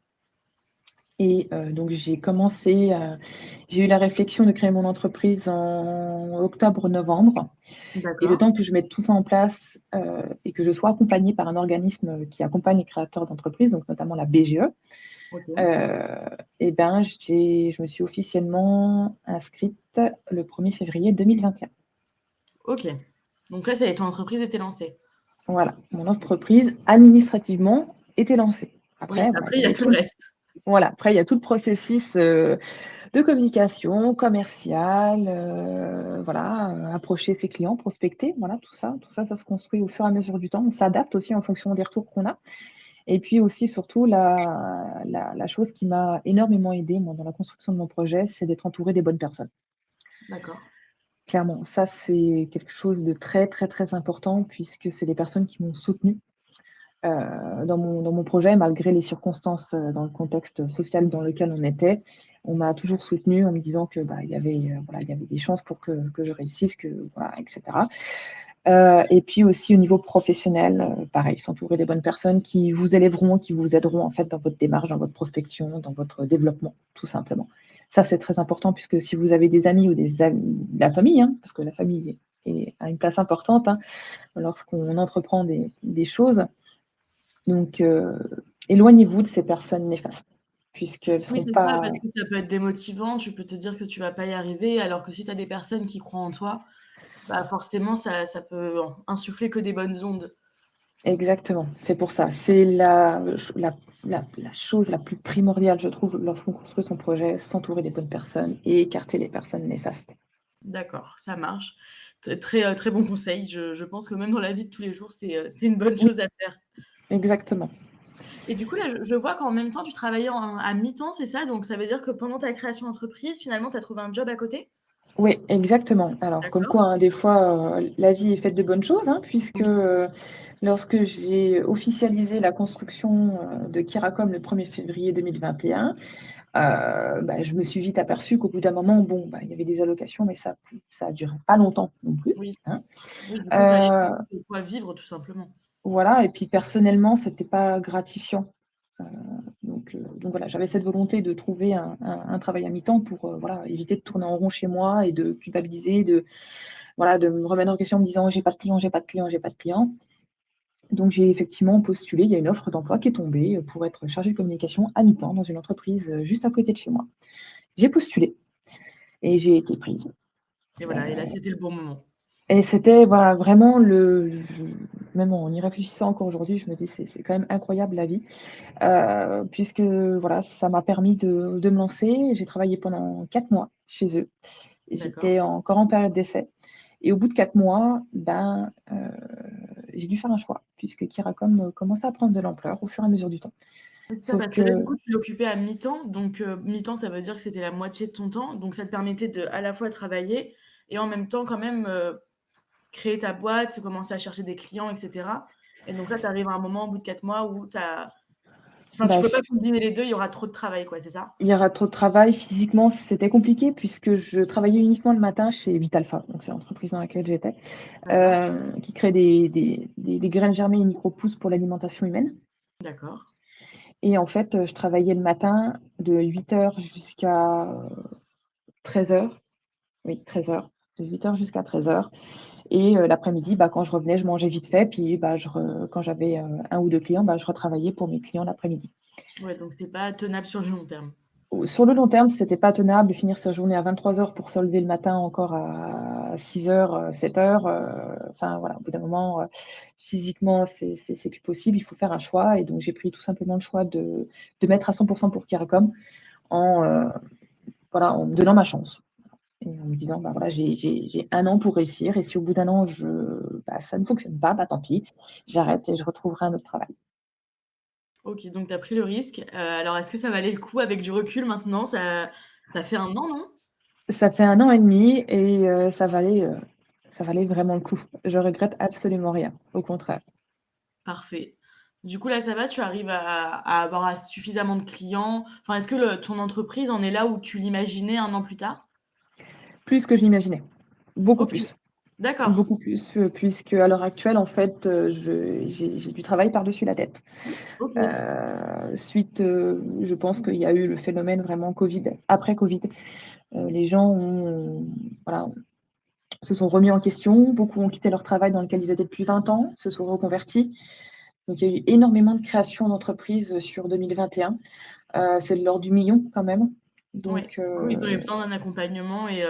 et donc j'ai eu la réflexion de créer mon entreprise en octobre-novembre et le D'accord. temps que je mette tout ça en place, et que je sois accompagnée par un organisme, qui accompagne les créateurs d'entreprises, donc notamment la BGE, OK. et ben, je me suis officiellement inscrite le 1er février 2021. OK. Donc là, ça y est, ton entreprise était lancée? Voilà, mon entreprise administrativement était lancée. Oui, Après, voilà, après il il y y a avait tout tout le le reste. voilà, après il y a tout le processus, de communication commerciale, voilà, approcher ses clients, prospecter, voilà, tout ça, ça se construit au fur et à mesure du temps. On s'adapte aussi en fonction des retours qu'on a et puis aussi surtout la chose qui m'a énormément aidée, moi, dans la construction de mon projet, c'est d'être entourée des bonnes personnes. D'accord. Clairement, ça, c'est quelque chose de très, très, très important puisque c'est les personnes qui m'ont soutenue dans mon projet, malgré les circonstances, dans le contexte social dans lequel on était. On m'a toujours soutenue en me disant que, bah, voilà, il y avait des chances pour que je réussisse, que voilà et cetera. Et puis aussi au niveau professionnel, pareil, s'entourer des bonnes personnes qui vous élèveront, qui vous aideront en fait dans votre démarche, dans votre prospection, dans votre développement, tout simplement. Ça, c'est très important puisque si vous avez des amis ou des amis la famille, hein, parce que la famille a une place importante, hein, lorsqu'on entreprend des choses. Donc, éloignez-vous de ces personnes néfastes, puisqu'elles ne Oui, seront c'est ça, pas parce que ça peut être démotivant. Tu peux te dire que tu vas pas y arriver, alors que si tu as des personnes qui croient en toi, bah, forcément ça peut en insuffler que des bonnes ondes. exactement, c'est pour ça. C'est la chose la plus primordiale, je trouve, lorsqu'on construit son projet, s'entourer des bonnes personnes et écarter les personnes néfastes. D'accord, ça marche. Très bon conseil. Je pense que même dans la vie de tous les jours, c'est une bonne Oui, chose à faire. exactement. Et du coup, là, je vois qu'en même temps, tu travaillais à mi-temps, c'est ça? Donc ça veut dire que pendant ta création d'entreprise, finalement, tu as trouvé un job à côté? Oui, exactement. Alors comme D'accord. quoi, hein, des fois, la vie est faite de bonnes choses, hein, puisque, Oui. lorsque j'ai officialisé la construction, de Kiracom le 1er février 2021. Bah, je me suis vite aperçue qu'au bout d'un moment, bon, bah, il y avait des allocations, mais ça a duré pas longtemps non plus, Oui. hein. Oui, du coup, il fallait Heu, trouver de quoi vivre tout simplement. voilà et puis personnellement, c'était pas gratifiant. Donc voilà, j'avais cette volonté de trouver un travail à mi-temps pour, voilà, éviter de tourner en rond chez moi et de culpabiliser, voilà, de me remettre en question en me disant: «J'ai pas de clients, j'ai pas de clients, j'ai pas de clients». Donc j'ai effectivement postulé, il y a une offre d'emploi qui est tombée, pour être chargée de communication à mi-temps dans une entreprise, juste à côté de chez moi. J'ai postulé et j'ai été prise. Et voilà, et là, c'était le bon moment. Et c'était, voilà, vraiment même en y réfléchissant encore aujourd'hui, je me dis: «C'est quand même incroyable la vie», puisque, voilà, ça m'a permis de me lancer. J'ai travaillé pendant 4 mois chez eux. D'accord. J'étais encore en période d'essai et au bout de 4 mois, j'ai dû faire un choix puisque Kiracom, commençait à prendre de l'ampleur au fur et à mesure du temps. Oui, c'est ça, Sauf parce que là, du que coup, tu l'occupais à mi-temps, donc mi-temps, ça veut dire que c'était la moitié de ton temps, donc ça te permettait de, à la fois travailler et en même temps quand même, créer ta boîte, commencer à chercher des clients et cetera, et donc là, tu arrives à un moment au bout de 4 mois où tu bah, peux pas combiner les 2. Il y aura trop de travail, quoi, c'est ça? il y aura trop de travail. Physiquement, c'était compliqué puisque je travaillais uniquement le matin chez Vitalpha, donc c'est l'entreprise dans laquelle j'étais, D'accord, qui crée des graines germées et micro-pousses pour l'alimentation humaine d'accord, et en fait, je travaillais le matin de 8 heures jusqu'à 13 heures. Oui, 13 heures, de 8 heures jusqu'à 13 heures et l'après-midi, bah, quand je revenais, je mangeais vite fait puis, bah, quand j'avais, 1 ou 2 clients, bah, je retravaillais pour mes clients l'après-midi. ouais, donc c'est pas tenable sur le long terme. Sur le long terme, c'était pas tenable de finir sa journée à 23 heures pour se lever le matin encore à 6 heures, 7 heures. Enfin voilà, au bout d'un moment, physiquement, c'est plus possible. Il faut faire un choix et donc j'ai pris tout simplement le choix de mettre à 100 pour Caricom en, voilà, en me donnant ma chance et en me disant: «Bah, voilà, j'ai 1 an pour réussir et si au bout d'un an ça ne fonctionne pas, bah, tant pis, j'arrête et je retrouverai un autre travail». OK, donc tu as pris le risque. Alors est-ce que ça valait le coup avec du recul maintenant? Ça fait 1 an, non? Ça fait 1 an et demi et ça valait vraiment le coup. Je regrette absolument rien, au contraire. Parfait. Du coup, là, ça va, tu arrives à avoir suffisamment de clients? Enfin, est-ce que le ton entreprise en est là où tu l'imaginais 1 an plus tard? Plus que je l'imaginais, beaucoup OK, plus. d'accord. Beaucoup plus, puisque à l'heure actuelle, en fait, j'ai du travail par-dessus la tête. OK, Suite, je pense qu'il y a eu le phénomène vraiment Covid, après Covid. Les gens voilà, se sont remis en question, beaucoup ont quitté leur travail dans lequel ils étaient depuis 20 ans, se sont reconvertis. Donc il y a eu énormément de créations d'entreprises sur 2021. C'est de l'ordre du million quand même. ouais. Donc Du coup, ils ont eu besoin d'un accompagnement et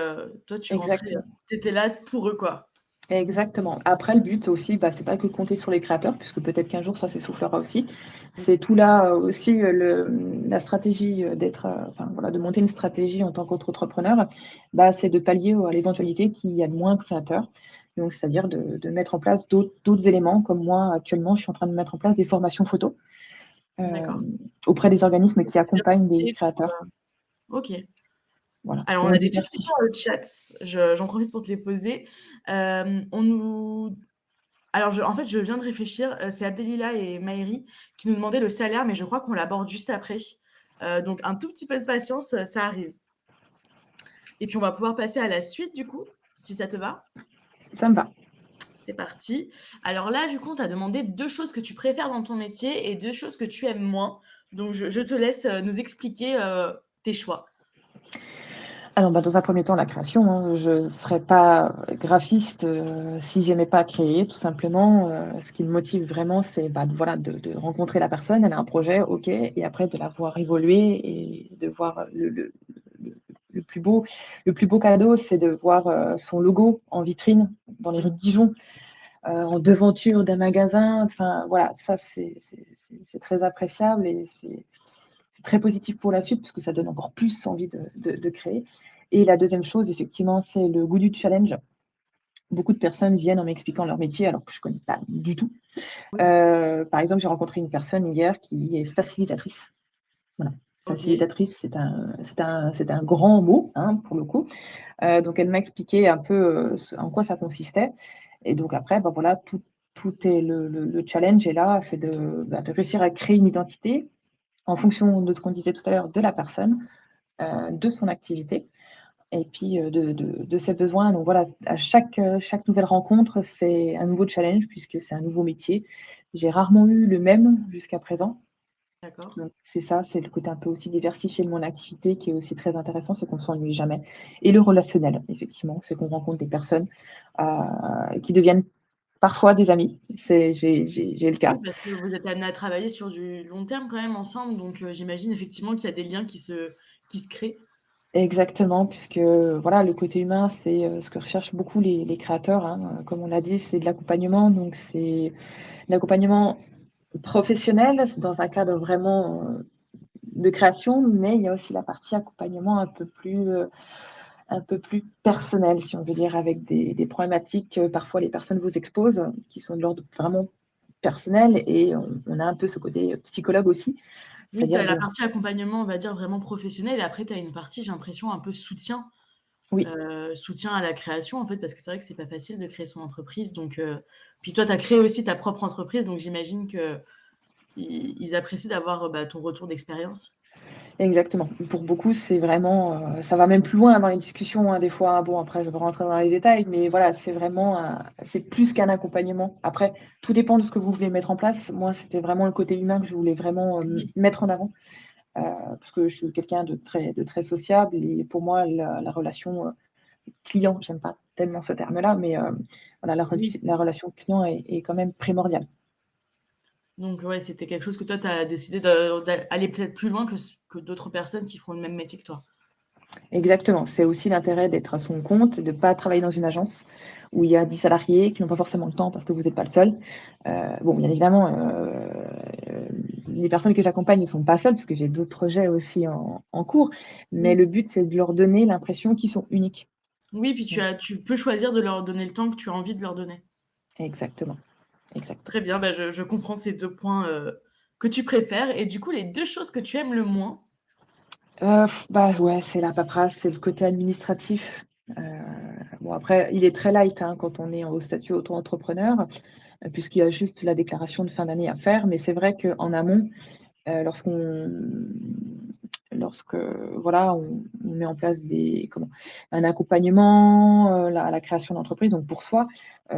toi, tu rentrais, exactement. tu étais là pour eux, quoi? Exactement. Après, le but aussi, c'est pas que de compter sur les créateurs, puisque peut-être qu'un jour ça s'essoufflera aussi. Oui, C'est tout là aussi la stratégie d'être, enfin voilà, de monter une stratégie en tant qu'auto-entrepreneur, c'est de pallier à l'éventualité qu'il y a de moins de créateurs. Donc, c'est-à-dire de mettre en place d'autres éléments, comme moi actuellement, je suis en train de mettre en place des formations photo euh, d'accord. auprès des organismes Pour qui accompagnent des diversifier, pour, créateurs. OK. Voilà, Alors, on pour a des petites diversifier. questions dans le chat, j'en profite pour te les poser. On nous Alors en fait, je viens de réfléchir, c'est Abdelila et Maëri qui nous demandaient le salaire, mais je crois qu'on l'aborde juste après. Donc un tout petit peu de patience, ça arrive. Et puis on va pouvoir passer à la suite du coup, si ça te va? Ça me va. C'est parti. Alors là, du coup, on t'a demandé 2 choses que tu préfères dans ton métier et 2 choses que tu aimes moins. Donc je te laisse, nous expliquer, tes choix. Alors, dans un premier temps, la création, hein. Je ne serais pas graphiste, si j'aimais pas créer, tout simplement. Ce qui me motive vraiment, c'est, voilà, de rencontrer la personne, elle a un projet, OK, et après de la voir évoluer et de voir le le plus beau cadeau, c'est de voir, son logo en vitrine dans les rues Oui, de Dijon, en devanture d'un magasin. Enfin, voilà, ça, c'est très appréciable et c'est très positif pour la suite parce que ça donne encore plus envie de créer. Et la deuxième chose, effectivement, c'est le goût du challenge. Beaucoup de personnes viennent en m'expliquant leur métier alors que je ne connais pas du tout. oui. Par exemple, j'ai rencontré une personne hier qui est facilitatrice. Voilà. OK. Facilitatrice, c'est un grand mot, hein, pour le coup. Donc, elle m'a expliqué un peu en quoi ça consistait. Et donc, après, voilà, tout est le challenge est là, c'est de réussir à créer une identité en fonction de ce qu'on disait tout à l'heure de la personne, de son activité et puis, de ses besoins. Donc voilà, à chaque nouvelle rencontre, c'est un nouveau challenge puisque c'est un nouveau métier. J'ai rarement eu le même jusqu'à présent. D'accord. Donc c'est ça, c'est le côté un peu aussi diversifié de mon activité qui est aussi très intéressant, c'est qu'on ne s'ennuie jamais. Et le relationnel, effectivement, c'est qu'on rencontre des personnes, qui deviennent parfois des amis. J'ai le Oui, cas. parce que vous êtes amenés à travailler sur du long terme quand même ensemble, donc j'imagine effectivement qu'il y a des liens qui se créent. Exactement, puisque voilà, le côté humain, c'est ce que recherchent beaucoup les créateurs, hein. Comme on l'a dit, c'est de l'accompagnement, donc c'est de l'accompagnement professionnel, c'est dans un cadre vraiment de création, mais il y a aussi la partie accompagnement un peu plus personnel, si on veut dire, avec des problématiques que parfois les personnes vous exposent, qui sont de l'ordre vraiment personnel, et on a un peu ce côté psychologue aussi, Oui, tu c'est-à-dire as la de partie accompagnement, on va dire vraiment professionnelle et après tu as une partie, j'ai l'impression, un peu soutien, oui. soutien à la création en fait, parce que c'est vrai que c'est pas facile de créer son entreprise donc puis toi tu as créé aussi ta propre entreprise donc j'imagine qu'ils ils apprécient d'avoir, ton retour d'expérience. Exactement. Pour beaucoup, c'est vraiment, ça va même plus loin dans les discussions, hein, des fois, hein. Bon, après, je ne vais pas rentrer dans les détails, mais voilà, c'est vraiment c'est plus qu'un accompagnement. Après, tout dépend de ce que vous voulez mettre en place. Moi, c'était vraiment le côté humain que je voulais vraiment, Oui, mettre en avant, parce que je suis quelqu'un de très sociable et pour moi, la relation, client, j'aime pas tellement ce terme-là, mais voilà, oui. la relation client est quand même primordiale. Donc ouais, c'était quelque chose que toi, tu as décidé d'aller peut-être plus loin que d'autres personnes qui font le même métier que toi? Exactement, c'est aussi l'intérêt d'être à son compte, de ne pas travailler dans une agence où il y a 10 salariés qui n'ont pas forcément le temps parce que vous êtes pas le seul. Bon, bien évidemment, les personnes que j'accompagne ne sont pas seules parce que j'ai d'autres projets aussi en cours, mais Oui. le but, c'est de leur donner l'impression qu'ils sont uniques. Oui, puis Donc tu peux choisir de leur donner le temps que tu as envie de leur donner. exactement, exactement. Très bien, bah, je comprends ces 2 points, que tu préfères et du coup, les 2 choses que tu aimes le moins? Bah, ouais, c'est la paperasse, c'est le côté administratif. Heu, bon après, il est très light, hein, quand on est au statut auto-entrepreneur, puisqu'il y a juste la déclaration de fin d'année à faire. Mais c'est vrai qu'en amont, lorsqu'on lorsque voilà, on met en place un accompagnement, la création d'entreprise, donc pour soi,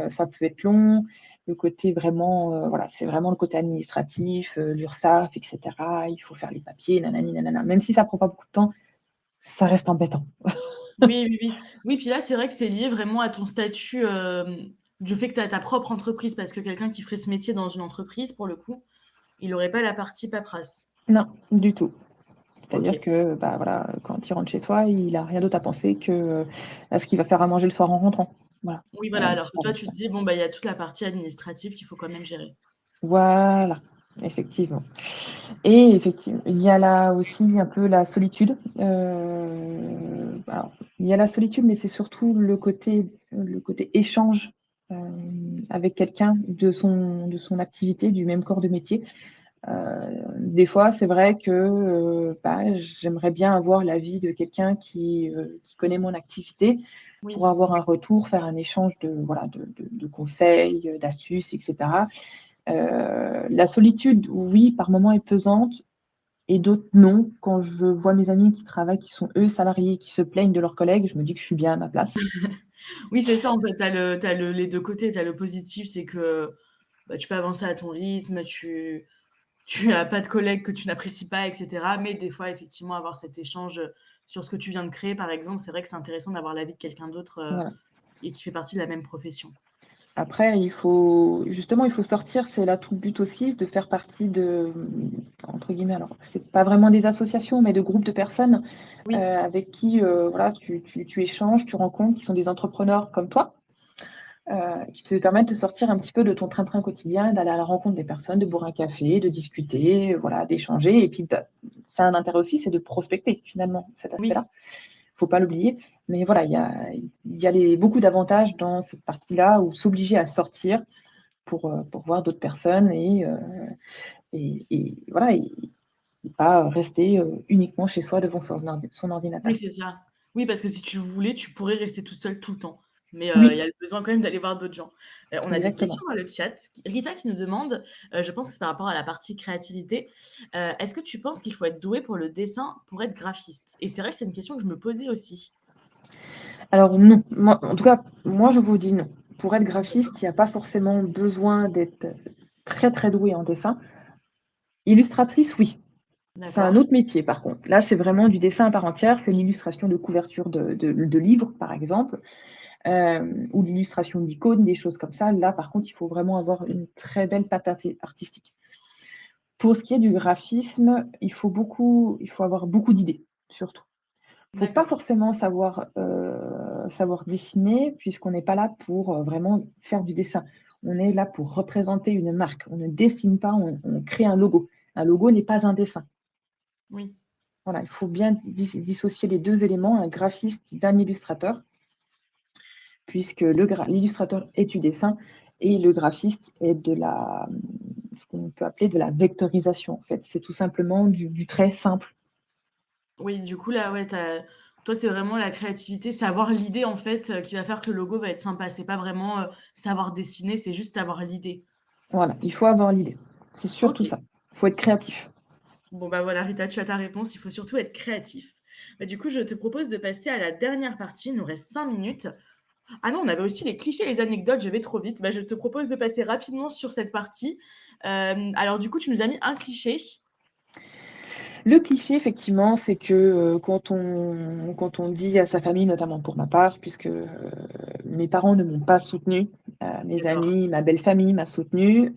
ça peut être long. Le côté vraiment, voilà, c'est vraiment le côté administratif, l'URSSAF et cetera. Il faut faire les papiers, nanani nanana. Même si ça prend pas beaucoup de temps, ça reste embêtant. Oui, oui, oui. Oui, puis là, c'est vrai que c'est lié vraiment à ton statut, du fait que tu as ta propre entreprise parce que quelqu'un qui ferait ce métier dans une entreprise, pour le coup, il aurait pas la partie paperasse. Non, du tout. C'est-à-dire OK. que, bah, voilà, quand il rentre chez soi, il a rien d'autre à penser que, à ce qu'il va faire à manger le soir en rentrant. Voilà, Oui, voilà, alors c'est que pas toi, mal tu ça. te dis: «Bon, bah, il y a toute la partie administrative qu'il faut quand même gérer». Voilà, effectivement. Et effectivement, il y a là aussi un peu la solitude. Alors, il y a la solitude, mais c'est surtout le côté échange, avec quelqu'un de son activité, du même corps de métier. Des fois, c'est vrai que, bah, j'aimerais bien avoir l'avis de quelqu'un qui connaît mon activité pour Oui. avoir un retour, faire un échange de voilà, de conseils, d'astuces et cetera. La solitude, oui, par moments est pesante et d'autres non. Quand je vois mes amis qui travaillent, qui sont eux salariés, qui se plaignent de leurs collègues, je me dis que je suis bien à ma place. Oui, c'est ça, en fait, tu as les 2 côtés. Tu as le positif, c'est que, bah, tu peux avancer à ton rythme, tu as pas de collègues que tu n'apprécies pas et cetera. Mais des fois, effectivement, avoir cet échange, sur ce que tu viens de créer, par exemple, c'est vrai que c'est intéressant d'avoir l'avis de quelqu'un d'autre, Voilà. et qui fait partie de la même profession. Après, il faut sortir, c'est là tout le but aussi, c'est de faire partie entre guillemets, alors c'est pas vraiment des associations, mais de groupes de personnes, Oui, avec qui, voilà, tu échanges, tu rencontres, qui sont des entrepreneurs comme toi, qui te permettent de sortir un petit peu de ton train-train quotidien, d'aller à la rencontre des personnes, de boire un café, de discuter, voilà, d'échanger et puis, bah, ça a un intérêt aussi, c'est de prospecter finalement, cet oui. aspect-là. Faut pas l'oublier. Mais voilà, il y a beaucoup d'avantages dans cette partie-là où s'obliger à sortir pour voir d'autres personnes et voilà et pas rester, uniquement chez soi devant son Oui, ordinateur. c'est ça. Oui, parce que si tu voulais, tu pourrais rester toute seule tout le temps. Mais, il y Oui, a le besoin quand même d'aller voir d'autres gens. On a des questions exactement. dans le chat. Rita qui nous demande, je pense que c'est par rapport à la partie créativité, est-ce que tu penses qu'il faut être doué pour le dessin pour être graphiste? Et c'est vrai que c'est une question que je me posais aussi. Alors non, moi en tout cas, moi je vous dis non. Pour être graphiste, il y a pas forcément besoin d'être très, très doué en dessin. Illustratrice, oui. C'est un D'accord. autre métier par contre. Là, c'est vraiment du dessin à part entière, c'est l'illustration de couverture de livres, par exemple. Ou l'illustration d'icônes, des choses comme ça. Là, par contre, il faut vraiment avoir une très belle patte artistique. Pour ce qui est du graphisme, il faut avoir beaucoup d'idées, surtout. Il ne faut pas D'accord. forcément savoir dessiner, puisqu'on n'est pas là pour vraiment faire du dessin. On est là pour représenter une marque. On ne dessine pas, on crée un logo. Un logo n'est pas un dessin. Oui. Voilà, il faut bien dissocier les deux éléments, un graphiste d'un illustrateur, puisque l'illustrateur est du dessin et le graphiste est ce qu'on peut appeler de la vectorisation. En fait, c'est tout simplement du trait simple. Oui, du coup, là, ouais, toi, c'est vraiment la créativité, c'est avoir l'idée, en fait, qui va faire que le logo va être sympa. C'est pas vraiment, savoir dessiner, c'est juste avoir l'idée. Voilà, il faut avoir l'idée. C'est surtout OK. ça. Il faut être créatif. Bon, bah, voilà, Rita, tu as ta réponse, il faut surtout être créatif. Bah, du coup, je te propose de passer à la dernière partie, il nous reste 5 minutes. Ah non, on avait aussi les clichés et les anecdotes, je vais trop vite. Bah, je te propose de passer rapidement sur cette partie. Alors du coup, tu nous as mis un cliché. Le cliché, effectivement, c'est que quand on dit à sa famille, notamment pour ma part, puisque mes parents ne m'ont pas soutenue, mes D'accord. amis, ma belle famille m'a soutenue.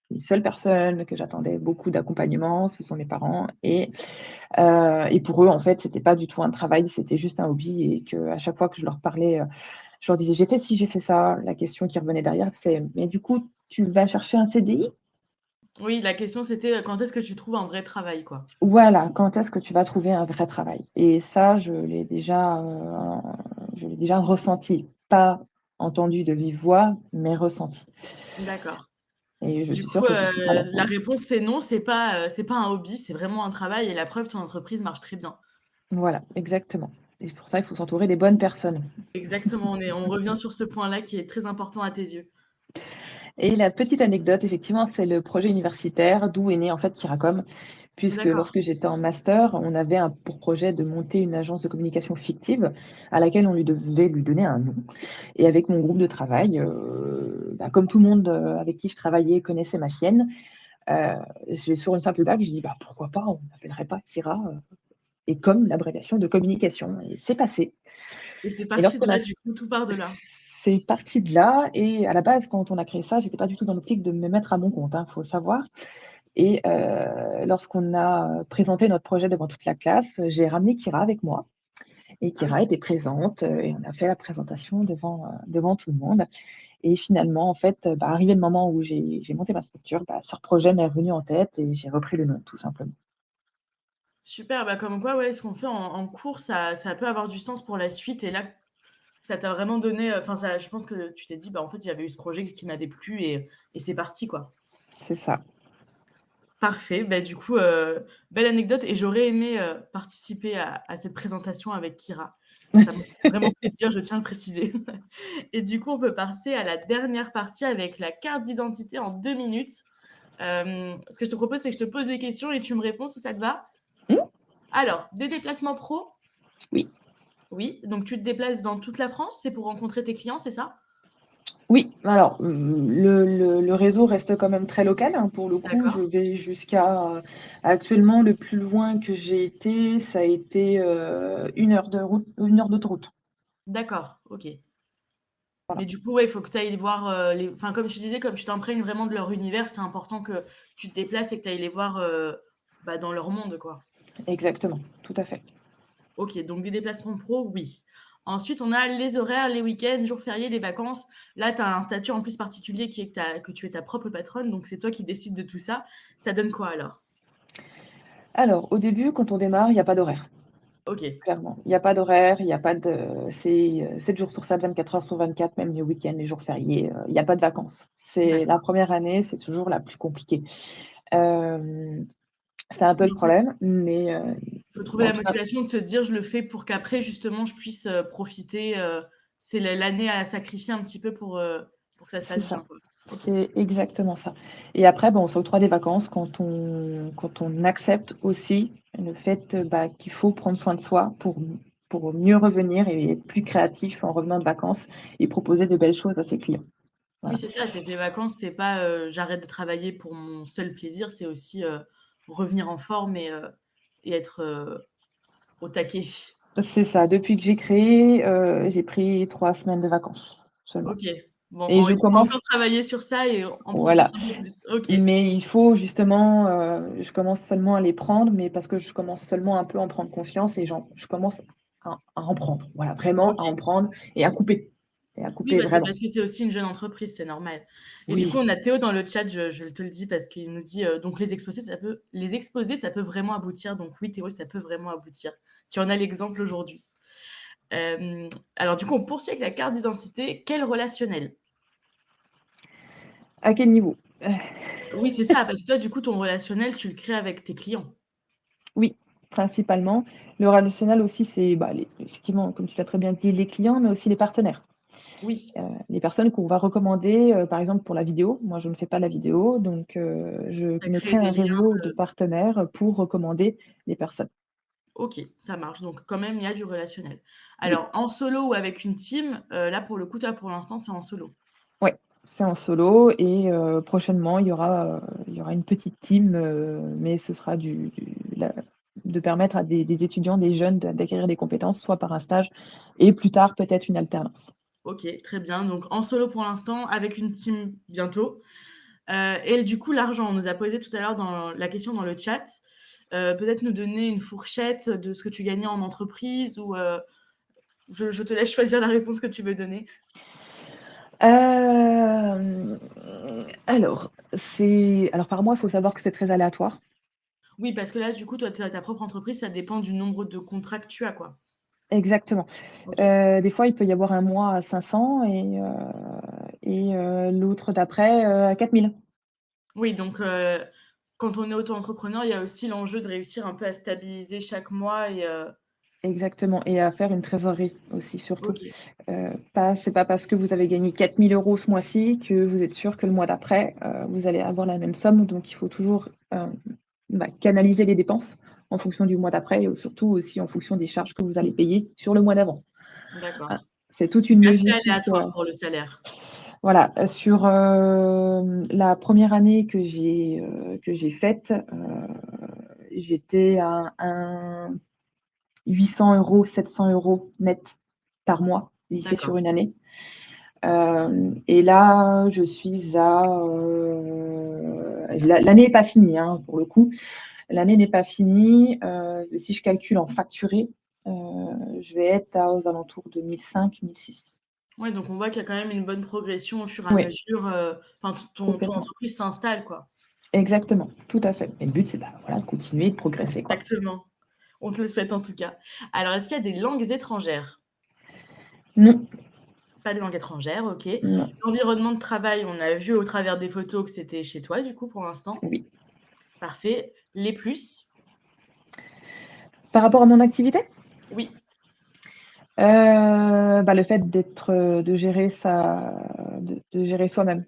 Les seules personnes que j'attendais beaucoup d'accompagnement, ce sont mes parents et pour eux, en fait, c'était pas du tout un travail, c'était juste un hobby et qu'à chaque fois que je leur parlais, je leur disais: «J'ai fait ci, j'ai fait ça». La question qui revenait derrière, c'est: «Mais du coup, tu vas chercher un CDI?» Oui, la question c'était, quand est-ce que tu trouves un vrai travail, quoi? Voilà, quand est-ce que tu vas trouver un vrai travail? Et ça, je l'ai déjà ressenti, pas entendu de vive voix, mais ressenti. D'accord. Et je Du suis sûre coup, que je ne suis pas la la seule. réponse c'est non, c'est pas un hobby, c'est vraiment un travail et la preuve, ton entreprise marche très bien. Voilà, exactement. Et pour ça, il faut s'entourer des bonnes personnes. Exactement, on revient sur ce point-là qui est très important à tes yeux. Et la petite anecdote, effectivement, c'est le projet universitaire d'où est né en fait Kiracom, puisque D'accord. lorsque j'étais en master, on avait pour projet de monter une agence de communication fictive à laquelle on devait lui donner un nom. Et avec mon groupe de travail, comme tout le monde avec qui je travaillais connaissait ma chienne, sur une simple blague, je dis: «Bah, pourquoi pas, on n'appellerait pas Kira, et comme l'abréviation de communication?» Et c'est passé. Et c'est Et parti de lorsqu'on là, a du coup, tout part de là. c'est parti de là et à la base, quand on a créé ça, j'étais pas du tout dans l'optique de me mettre à mon compte, hein, faut savoir. Et lorsqu'on a présenté notre projet devant toute la classe, j'ai ramené Kira avec moi et Ah Kira oui, était présente, et on a fait la présentation devant tout le monde et finalement, en fait, arrivé le moment où j'ai monté ma structure, ce projet m'est revenu en tête et j'ai repris le nom, tout simplement. super, bah, comme quoi, ouais, ce qu'on fait en cours, ça peut avoir du sens pour la suite et là, ça t'a vraiment donné, enfin ça je pense que tu t'es dit: «Bah, en fait, il y avait eu ce projet qui m'avait plu et c'est parti, quoi». C'est ça. Parfait, bah, du coup, belle anecdote et j'aurais aimé, participer à cette présentation avec Kira. Ça m'a fait vraiment plaisir, je tiens à le préciser. Et du coup, on peut passer à la dernière partie avec la carte d'identité en 2 minutes. Ce que je te propose, c'est que je te pose les questions et tu me réponds si ça te va? Mmh, Alors, des déplacements pro? oui. Oui, donc tu te déplaces dans toute la France, c'est pour rencontrer tes clients, c'est ça? Oui, alors, le réseau reste quand même très local, hein, pour le coup. Je D'accord, vais jusqu'à actuellement, le plus loin que j'ai été, ça a été, 1 heure de route, 1 heure d'autoroute. d'accord, OK. Voilà, Mais du coup, ouais, il faut que tu ailles les voir, les enfin, comme je disais, comme tu t'imprègnes vraiment de leur univers, c'est important que tu te déplaces et que tu ailles les voir, bah, dans leur monde, quoi. exactement, tout à fait. OK, donc des déplacements pro, oui. Ensuite, on a les horaires, les week-ends, jours fériés, les vacances. Là, tu as un statut en plus particulier qui est que tu es ta propre patronne, donc c'est toi qui décides de tout ça. Ça donne quoi alors? Alors, au début, quand on démarre, il y a pas d'horaire, OK, clairement. Il y a pas d'horaire, il y a pas de c'est, 7 jours sur 7, 24 heures sur 24, même les week-ends, les jours fériés, il y a pas de vacances. C'est la d'accord. première année, c'est toujours la plus compliquée. Hem, c'est un peu Oui, le en fait, problème, mais il faut trouver en la tout cas. motivation de se dire: «Je le fais pour qu'après justement je puisse, profiter», c'est l'année à sacrifier un petit peu pour que ça se C'est passe ça, bien, quoi. OK. c'est exactement ça. Et après, bon, on s'octroie des vacances quand on accepte aussi le fait, qu'il faut prendre soin de soi pour mieux revenir et être plus créatif en revenant de vacances et proposer de belles choses à ses clients. Oui, Voilà, c'est ça, c'est que les vacances, c'est pas, j'arrête de travailler pour mon seul plaisir, c'est aussi, revenir en forme et être, au taquet. c'est ça. Depuis que j'ai créé, j'ai pris 3 semaines de vacances seulement OK. Bon, et je il faut commence encore travailler sur ça et en prendre voilà, peut-être un peu plus. OK. mais il faut justement, je commence seulement à les prendre, mais parce que je commence seulement un peu à en prendre conscience et je commence à en prendre. Voilà, vraiment à en OK. prendre et à Oui, couper bah, c'est vraiment. parce que c'est aussi une jeune entreprise, c'est normal. Et du coup, Oui, on a Théo dans le chat, je te le dis parce qu'il nous dit, donc les exposés, ça peut vraiment aboutir. Donc oui, Théo, ça peut vraiment aboutir. Tu en as l'exemple aujourd'hui. Alors du coup, on poursuit avec la carte d'identité. Quel relationnel? à quel niveau? Oui, c'est ça, parce que toi, du coup, ton relationnel, tu le crées avec tes clients. Oui, principalement. Le relationnel aussi, c'est, les effectivement, comme tu l'as très bien dit, les clients, mais aussi les partenaires. Oui, Les personnes qu'on va recommander, par exemple pour la vidéo. Moi, je ne fais pas la vidéo, donc je tu as me créé crée des un liens, réseau de partenaires pour recommander les personnes. OK, ça marche. Donc quand même, il y a du relationnel. Oui. Alors en solo ou avec une team, là, pour le coup, toi, pour l'instant, c'est en solo? Ouais, c'est en solo et prochainement, il y aura une petite team, mais ce sera de permettre à des étudiants, des jeunes d'acquérir des compétences, soit par un stage et plus tard peut-être une alternance. OK, très bien. Donc en solo pour l'instant, avec une team bientôt. Et du coup, l'argent, on nous a posé tout à l'heure dans la question dans le chat. Peut-être nous donner une fourchette de ce que tu gagnais en entreprise ou je te laisse choisir la réponse que tu veux donner. Hem, alors par mois, il faut savoir que c'est très aléatoire. Oui, parce que là, du coup, toi, tu as ta propre entreprise, ça dépend du nombre de contrats que tu as, quoi. Exactement. OK. Des fois, il peut y avoir un mois à 500 l'autre d'après, à 4 000. Oui, donc quand on est auto-entrepreneur, il y a aussi l'enjeu de réussir un peu à stabiliser chaque mois et Exactement et à faire une trésorerie aussi surtout. OK, C'est pas parce que vous avez gagné 4 000 € ce mois-ci que vous êtes sûr que le mois d'après, vous allez avoir la même somme. Donc il faut toujours, canaliser les dépenses en fonction du mois d'après et surtout aussi en fonction des charges que vous allez payer sur le mois d'avant. Voilà, d'accord. c'est toute une C'est assez logistique, aléatoire pour le salaire. voilà, sur, la première année que j'ai faite, j'étais à un 800 €, 700 € net par mois, et c'est D'accord, sur une année. Et là, je suis à, l'année n'est pas finie, hein, pour le coup. L'année n'est pas finie, si je calcule en facturé, heu, je vais être aux alentours de 1 500, 1 600. ouais, donc on voit qu'il y a quand même une bonne progression au fur et à Oui, mesure, enfin ton complètement. entreprise s'installe, quoi. Exactement, tout à fait. Et le but, c'est, voilà, de continuer, de progresser, quoi. Exactement. On te le souhaite en tout cas. Alors, est-ce qu'il y a des langues étrangères? Non, Pas de langue étrangère, OK. non, L'environnement de travail, on a vu au travers des photos que c'était chez toi, du coup, pour l'instant. oui. Parfait. Les plus? Par rapport à mon activité? Oui, Le fait de gérer de gérer soi-même.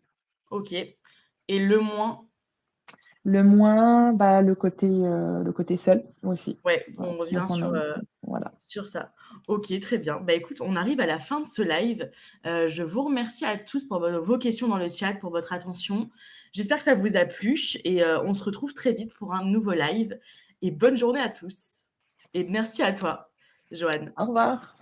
OK. Et le moins? Le moins, le côté seul aussi. Ouais, Voilà, on se revient mettre en voilà. sur ça. OK, très bien. Bah, écoute, on arrive à la fin de ce live. Je vous remercie à tous pour vos questions dans le chat, pour votre attention. J'espère que ça vous a plu et on se retrouve très vite pour un nouveau live et bonne journée à tous et merci à toi, Joanne. Au revoir.